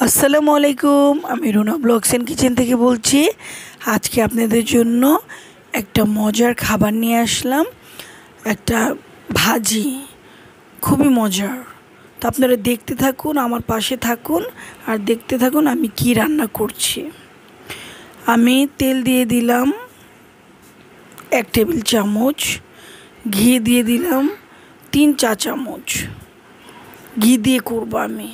আসসালামু আলাইকুম। আমি রুনা ব্লগস এন্ড কিচেন থেকে বলছি। আজকে আপনাদের জন্য একটা মজার খাবার নিয়ে আসলাম, একটা ভাজি, খুবই মজার। তো আপনারা দেখতে থাকুন, আমার পাশে থাকুন আর দেখতে থাকুন আমি কি রান্না করছি। আমি তেল দিয়ে দিলাম 1 টেবিল চামচ, ঘি দিয়ে দিলাম 3 চা চামচ। ঘি দিয়ে করবো আমি,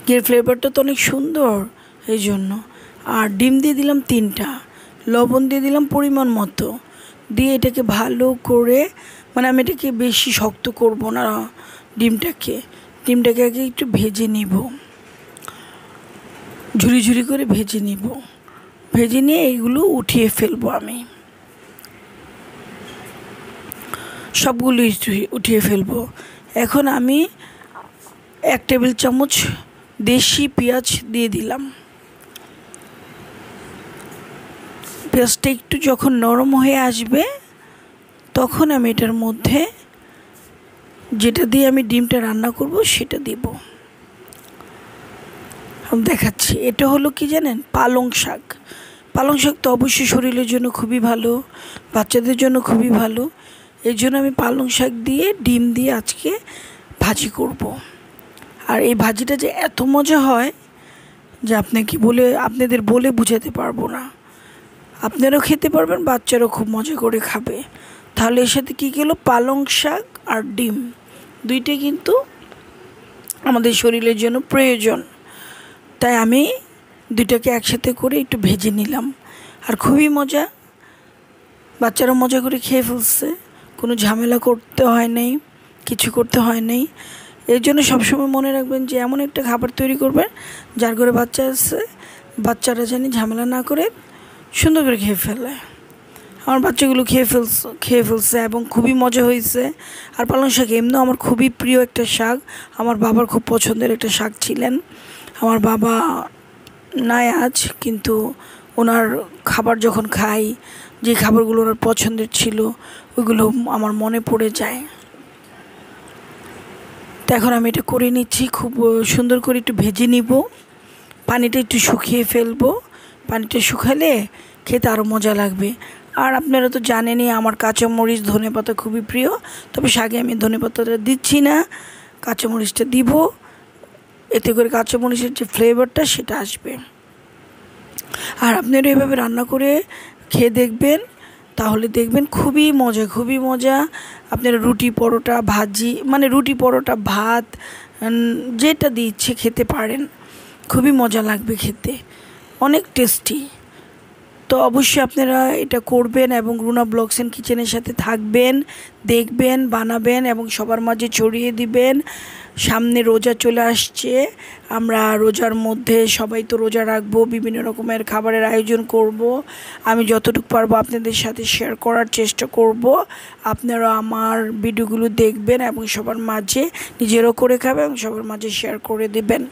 ঘিয়ের ফ্লেভারটা তো অনেক সুন্দর এই জন্য। আর ডিম দিয়ে দিলাম 3টা, লবণ দিয়ে দিলাম পরিমাণ মতো, দিয়ে এটাকে ভালো করে, মানে আমি এটাকে বেশি শক্ত করব না, ডিমটাকে আগে একটু ভেজে নিব, ঝুরি ঝুরি করে ভেজে নিব। ভেজে নিয়ে এইগুলো উঠিয়ে ফেলবো, আমি সবগুলো উঠিয়ে ফেলবো। এখন আমি 1 টেবিল চামচ দেশি পেঁয়াজ দিয়ে দিলাম। পেঁয়াজটা একটু যখন নরম হয়ে আসবে তখন আমি এটার মধ্যে যেটা দিয়ে আমি ডিমটা রান্না করব সেটা দিব। আমি দেখাচ্ছি। এটা হলো কি জানেন, পালং শাক। পালং শাক তো অবশ্যই শরীরের জন্য খুবই ভালো, বাচ্চাদের জন্য খুবই ভালো। এই জন্য আমি পালং শাক দিয়ে ডিম দিয়ে আজকে ভাজি করব। আর এই ভাজিটা যে এত মজা হয় যে আপনাদের বলে বোঝাতে পারবো না। আপনারাও খেতে পারবেন, বাচ্চারাও খুব মজা করে খাবে। তাহলে এর সাথে কী গেলো, পালং শাক আর ডিম, দুইটাই কিন্তু আমাদের শরীরের জন্য প্রয়োজন। তাই আমি দুইটাকে একসাথে করে একটু ভেজে নিলাম। আর খুবই মজা, বাচ্চারা মজা করে খেয়ে ফেলছে, কোনো ঝামেলা করতে হয় নাই, কিছু করতে হয় নাই। এর জন্য সবসময় মনে রাখবেন যে এমন একটা খাবার তৈরি করবেন যার ঘরে বাচ্চা আছে, বাচ্চারা জানি ঝামেলা না করে সুন্দর করে খেয়ে ফেলে। আমার বাচ্চাগুলো খেয়ে ফেলছে এবং খুবই মজা হয়েছে। আর পালং শাক এমনিও আমার খুবই প্রিয় একটা শাক, আমার বাবার খুব পছন্দের একটা শাক ছিলেন। আমার বাবা নাই আজ, কিন্তু ওনার খাবার যখন খাই, যে খাবারগুলো ওনার পছন্দের ছিল ওইগুলো আমার মনে পড়ে যায়। তো এখন আমি এটা করে নিচ্ছি, খুব সুন্দর করে একটু ভেজে নিব, পানিটা একটু শুকিয়ে ফেলবো। পানিটা শুকালে খেতে আরও মজা লাগবে। আর আপনারা তো জানেনই আমার কাঁচামরিচ ধনেপাতা খুবই প্রিয়, তবে শাকে আমি ধনেপাতাটা দিচ্ছি না, কাঁচামরিচটা দিব, এতে করে কাঁচামরিচের যে ফ্লেভারটা সেটা আসবে। আর আপনারা এভাবে রান্না করে খেয়ে দেখবেন, তাহলে দেখবেন খুবই মজা। আপনারা রুটি পরোটা ভাজি, মানে রুটি পরোটা ভাত যেটা দিচ্ছে খেতে পারেন, খুবই মজা লাগবে খেতে, অনেক টেস্টি। তো অবশ্যই আপনারা এটা করবেন এবং রুনা ব্লগস এন্ড কিচেনের সাথে থাকবেন, দেখবেন, বানাবেন এবং সবার মাঝে ছড়িয়ে দিবেন। সামনে রোজা চলে আসছে, আমরা রোজার মধ্যে সবাই তো রোজা রাখবো, বিভিন্ন রকমের খাবারের আয়োজন করব। আমি যতটুকু পারবো আপনাদের সাথে শেয়ার করার চেষ্টা করব। আপনারা আমার ভিডিওগুলো দেখবেন এবং সবার মাঝে নিজেরও করে খাবেন এবং সবার মাঝে শেয়ার করে দেবেন।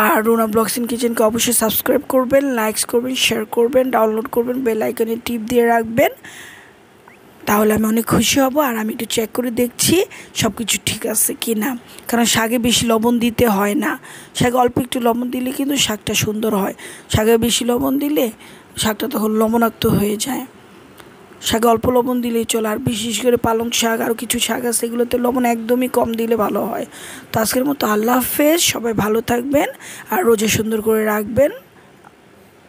আর রুনা ব্লগস এন্ড কিচেনকে অবশ্যই সাবস্ক্রাইব করবেন, লাইকস করবেন, শেয়ার করবেন, ডাউনলোড করবেন, বেল আইকনে টিপ দিয়ে রাখবেন, তাহলে আমি অনেক খুশি হব। আর আমি একটু চেক করে দেখছি সব কিছু ঠিক আছে কি না, কারণ শাকে বেশি লবণ দিতে হয় না, শাকে অল্প একটু লবণ দিলে কিন্তু শাকটা সুন্দর হয়। শাকে বেশি লবণ দিলে শাকটা তখন লবণাক্ত হয়ে যায়, শাকে অল্প লবণ দিলেই চলে। আর বিশেষ করে পালং শাক আর কিছু শাক আছে এগুলোতে লবণ একদমই কম দিলে ভালো হয়। তো আজকের মতো আল্লাহ হাফেজ, সবাই ভালো থাকবেন আর রোজা সুন্দর করে রাখবেন।